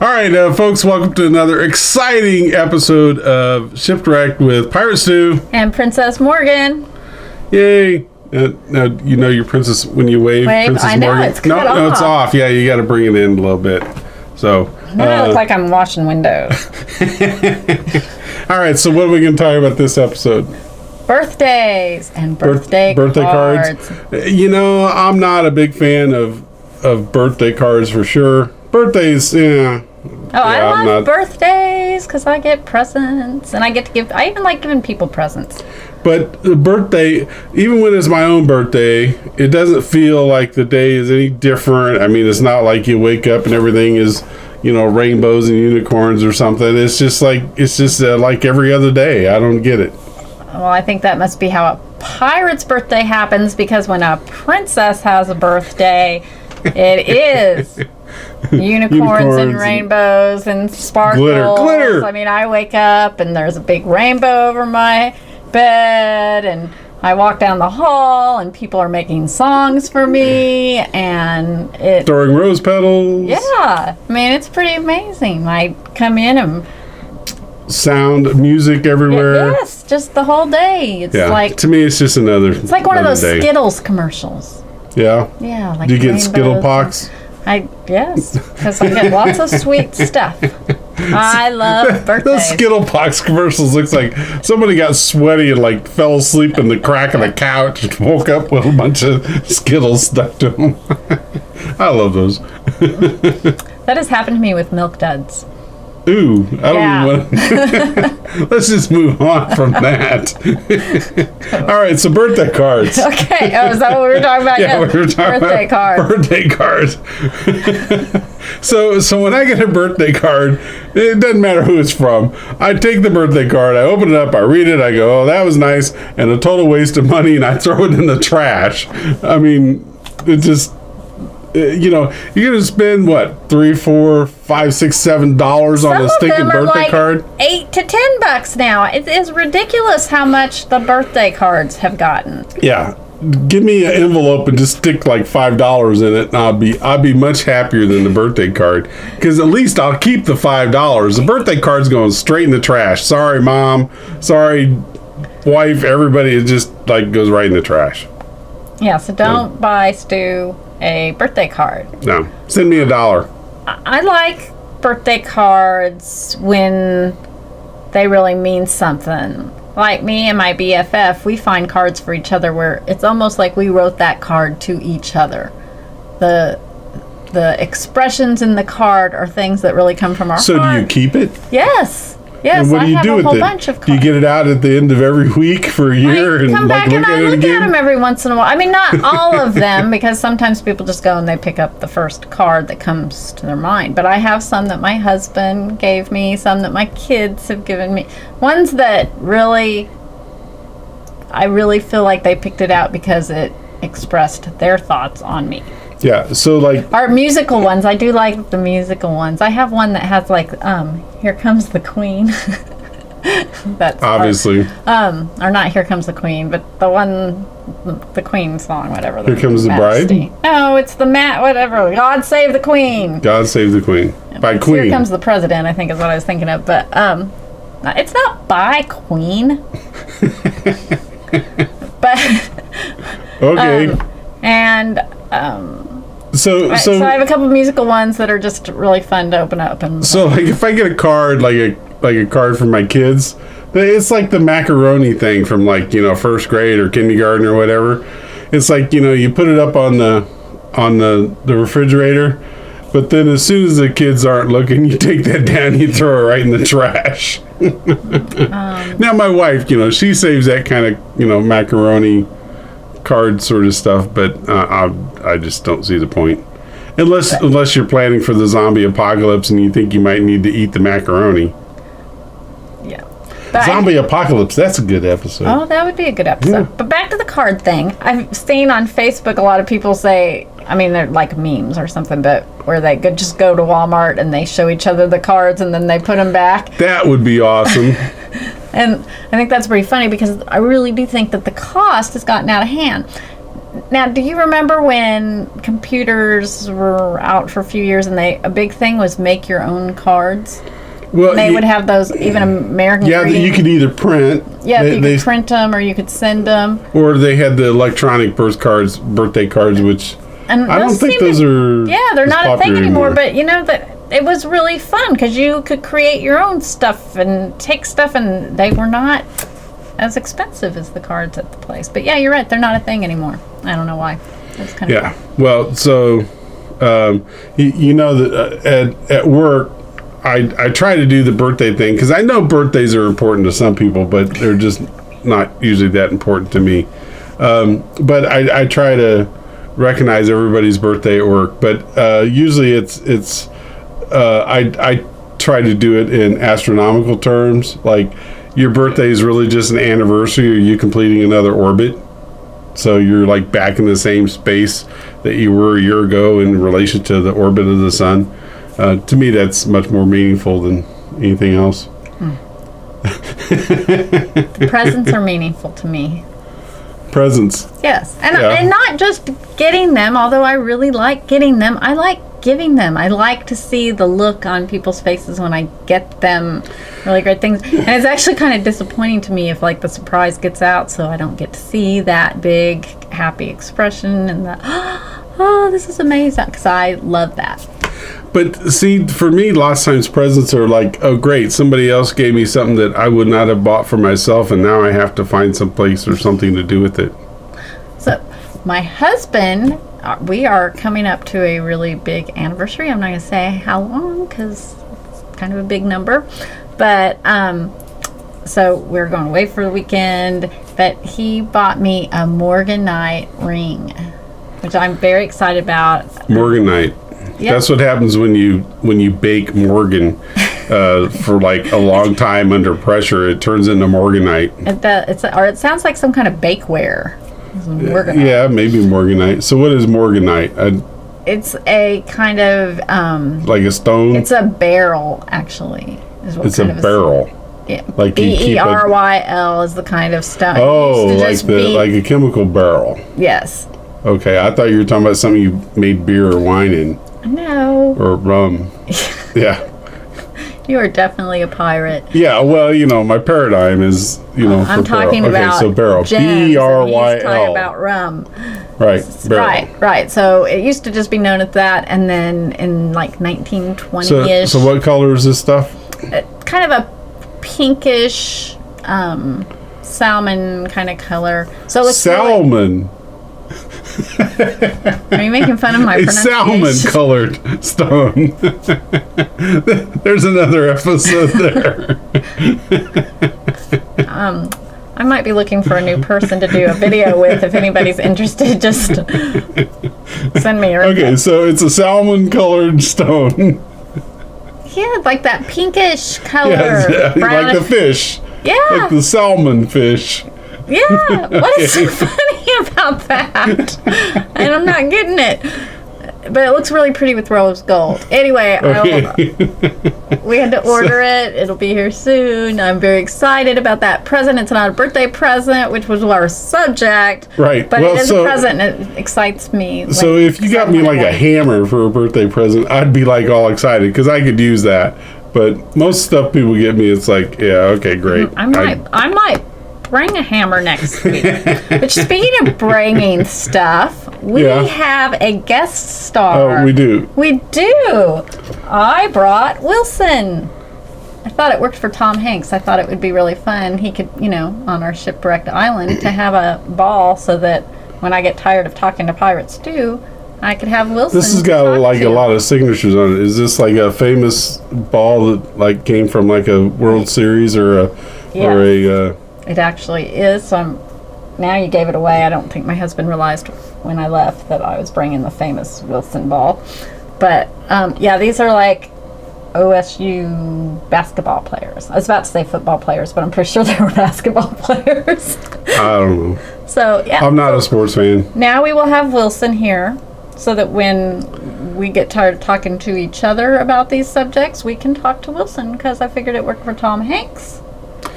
All right, folks, welcome to another exciting episode of Shipwrecked with Pirate Stu. And Princess Morgan. Yay. Now, you know your princess when you wave, Princess I know, Morgan? it's cut off. No, it's off. Yeah, you got to bring it in a little bit. So, Now I look like I'm washing windows. All right, so what are we going to talk about this episode? Birthdays and birthday cards. You know, I'm not a big fan of birthday cards for sure. Birthdays, yeah. Oh, I love birthdays because I get presents and I get to give. I even like giving people presents. But the birthday, even when it's my own birthday, it doesn't feel like the day is any different. I mean, it's not like you wake up and everything is, you know, rainbows and unicorns or something. It's just like every other day. I don't get it. Well, I think that must be how a pirate's birthday happens, because when a princess has a birthday, it is unicorns and rainbows and sparkles. Glitter. I mean, I wake up and there's a big rainbow over my bed, and I walk down the hall and people are making songs for me and throwing rose petals. Yeah. I mean, it's pretty amazing. I come in and sound, music everywhere. Yes, just the whole day. It's like, to me, it's just another. It's like one of those day. Skittles commercials. Yeah. Yeah. Like do you get Skittle pox? Yes, because I get lots of sweet stuff. I love birthdays. Those Skittle pox commercials looks like somebody got sweaty and like fell asleep in the crack of the couch and woke up with a bunch of Skittles stuck to them. I love those. That has happened to me with Milk Duds. Ooh, I don't even want to. Let's just move on from that. All right, so birthday cards. Okay, is that what we were talking about? Yeah, we were talking birthday about cards. Birthday cards. So when I get a birthday card, it doesn't matter who it's from. I take the birthday card, I open it up, I read it, I go, oh, that was nice, and a total waste of money, and I throw it in the trash. I mean, it just... You know, you're gonna spend what, $3, $4, $5, $6, $7 on a stinking birthday card? $8 to $10 now. It is ridiculous how much the birthday cards have gotten. Yeah, give me an envelope and just stick like $5 in it, and I'll be much happier than the birthday card, because at least I'll keep the $5. The birthday card's going straight in the trash. Sorry, mom. Sorry, wife. Everybody, it just like goes right in the trash. Yeah, so don't buy Stu a birthday card. No, send me $1. I like birthday cards when they really mean something. Like me and my BFF, we find cards for each other where it's almost like we wrote that card to each other. The expressions in the card are things that really come from our heart. So do you keep it? Yes. Yes, and what do you do with it? Bunch of cards. Do you get it out at the end of every week for a year and come back look and at I it look again? at them every once in a while. I mean, not all of them, because sometimes people just go and they pick up the first card that comes to their mind. But I have some that my husband gave me, some that my kids have given me. Ones that I really feel like they picked it out because it expressed their thoughts on me. Yeah, so like... Our musical ones, I do like the musical ones. I have one that has like, Here Comes the Queen. That's obviously. Or not Here Comes the Queen, but the Queen song, whatever. Here Comes the Bride? No, it's whatever. God Save the Queen. God Save the Queen. By Queen. Here Comes the President, I think is what I was thinking of. But it's not by Queen. But okay. So I have a couple of musical ones that are just really fun to open up. And so like if I get a card like a card for my kids, it's like the macaroni thing from like, you know, first grade or kindergarten or whatever. It's like, you know, you put it up on the refrigerator, but then as soon as the kids aren't looking, you take that down, you throw it right in the trash. Now my wife, you know, she saves that kind of, you know, macaroni card sort of stuff, but I just don't see the point. Unless you're planning for the zombie apocalypse and you think you might need to eat the macaroni. Yeah. Zombie apocalypse, that's a good episode. Oh, that would be a good episode. Yeah. But back to the card thing. I've seen on Facebook a lot of people say, I mean, they're like memes or something, but where they could just go to Walmart and they show each other the cards and then they put them back. That would be awesome. And I think that's pretty funny because I really do think that the cost has gotten out of hand. Now, do you remember when computers were out for a few years and a big thing was make your own cards? Well, They would have those, even American Yeah, greeting. you could either print. Yeah, you could print them or you could send them. Or they had the electronic birthday cards, which And I don't think those are. Yeah, they're as not a thing popular anymore. But that it was really fun because you could create your own stuff and take stuff, and they were not as expensive as the cards at the place. But yeah, you're right; they're not a thing anymore. I don't know why. That's kind of Yeah. Well, so that at work. I try to do the birthday thing because I know birthdays are important to some people, but they're just not usually that important to me. But I try to recognize everybody's birthday at work. But usually I try to do it in astronomical terms. Like your birthday is really just an anniversary, or you completing another orbit. So you're like back in the same space that you were a year ago in relation to the orbit of the sun. To me, that's much more meaningful than anything else. The presents are meaningful to me. Presents. Yes, and Yeah. and not just getting them. Although I really like getting them, I like giving them. I like to see the look on people's faces when I get them really great things. And it's actually kind of disappointing to me if like the surprise gets out, so I don't get to see that big happy expression and the oh, this is amazing, because I love that. But see, for me, lots of times presents are like, oh, great, somebody else gave me something that I would not have bought for myself, and now I have to find some place or something to do with it. So, my husband, we are coming up to a really big anniversary. I'm not going to say how long because it's kind of a big number. But, so we're going away for the weekend. But he bought me a Morganite ring, which I'm very excited about. Morganite. Yep. That's what happens when you bake Morgan for like a long time under pressure. It turns into Morganite. Or it sounds like some kind of bakeware. Morganite. Yeah, maybe Morganite. So what is Morganite? It's a kind of Like a stone? it's a barrel, actually. Is what It's kind a of barrel. Yeah. Like you keep BERYL is the kind of stone. Oh, It used to like just be- like a chemical barrel. Yes. Okay, I thought you were talking about something you made beer or wine in, No. or rum. Yeah. You are definitely a pirate. Yeah, well, my paradigm is, I'm for talking barrel. about Okay, so barrel. gems, and he's talking BERYL. about rum. Right, barrel. Right. So it used to just be known as that, and then in like 1920-ish. So what color is this stuff? Kind of a pinkish salmon kind of color. So it looks really- Salmon. Are you making fun of my A pronunciation? salmon-colored stone. There's another episode there. I might be looking for a new person to do a video with. If anybody's interested, just send me a request. Okay, so it's a salmon-colored stone. Yeah, like that pinkish color. Yeah, like brownish. the fish. Yeah. Like the salmon fish. Yeah. What is so funny about that? And I'm not getting it. But it looks really pretty with rose gold. Anyway, we had to order it. It'll be here soon. I'm very excited about that present. It's not a birthday present, which was our subject. Right. But Well, it is so- a present, and it excites me. So if you got me like a hammer for a birthday present, I'd be like all excited because I could use that. But most stuff people get me, it's like, yeah, okay, great. I might bring a hammer next week. But speaking of bringing stuff, we Yeah. have a guest star. Oh, we do. We do. I brought Wilson. I thought it worked for Tom Hanks. I thought it would be really fun. He could, on our shipwrecked island, to have a ball so that when I get tired of talking to pirates too, I could have Wilson. This has to got talk like to. a lot of signatures on it. Is this like a famous ball that like came from like a World Series or a It actually is. So now you gave it away. I don't think my husband realized when I left that I was bringing the famous Wilson ball. But yeah, these are like OSU basketball players. I was about to say football players, but I'm pretty sure they were basketball players. I don't know. So yeah, I'm not a sports fan. now we will have Wilson here so that when we get tired of talking to each other about these subjects, we can talk to Wilson, because I figured it worked for Tom Hanks.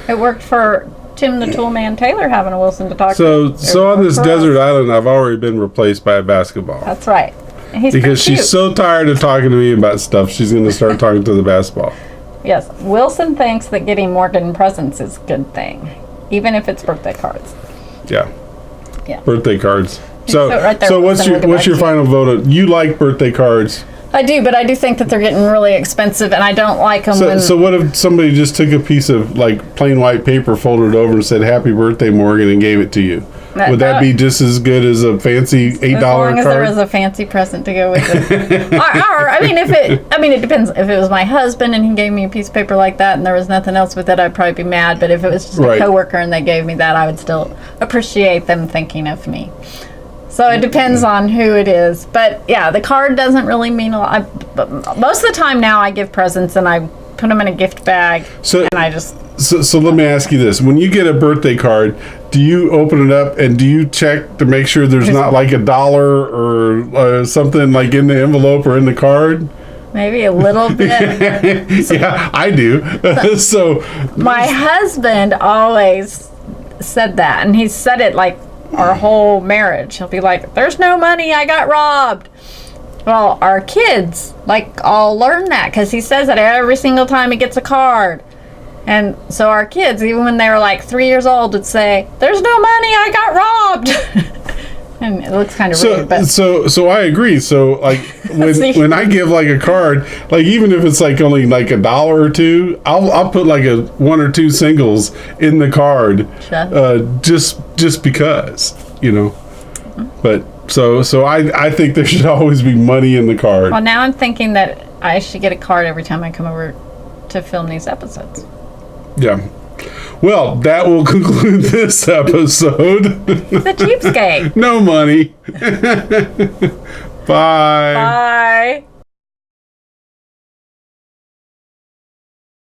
It worked for Tim the Toolman Taylor having a Wilson to talk So to. so on this desert island, I've already been replaced by a basketball. That's right. And he's Because pretty she's cute. so tired of talking to me about stuff, she's going to start talking to the basketball. Yes, Wilson thinks that getting Morgan presents is a good thing, even if it's birthday cards. Yeah. Yeah. Birthday cards. So, So right there, so Wilson, look at what's my your cute. final vote? You like birthday cards. I do, but I do think that they're getting really expensive, and I don't like them So, when... so what if somebody just took a piece of like plain white paper, folded it over, and said "Happy Birthday, Morgan," and gave it to you? Would that be just as good as a fancy $8 as long as there card? was a fancy present to go with it. or, I mean, it depends. If it was my husband and he gave me a piece of paper like that and there was nothing else with it, I'd probably be mad. But if it was just Right. a coworker and they gave me that, I would still appreciate them thinking of me. So it depends on who it is. But yeah, the card doesn't really mean a lot. But most of the time now I give presents and I put them in a gift bag So- and I just... So let me ask you this: when you get a birthday card, do you open it up and do you check to make sure there's not like $1 or something like in the envelope or in the card? Maybe a little bit. Yeah, I do. So My husband always said that, and he's said it like our whole marriage. He'll be like, "There's no money, I got robbed." Well, our kids like all learn that because he says it every single time he gets a card. And so our kids, even when they were like 3 years old, would say, "There's no money, I got robbed." And it looks kind of rude, but so I agree. So like See? when I give like a card, like even if it's like only like $1 or $2, I'll put like a 1 or 2 singles in the card, just because, you know. But so I think there should always be money in the card. well, now I'm thinking that I should get a card every time I come over to film these episodes. Yeah. Well, that will conclude this episode. The cheapskate. No money. Bye. Bye.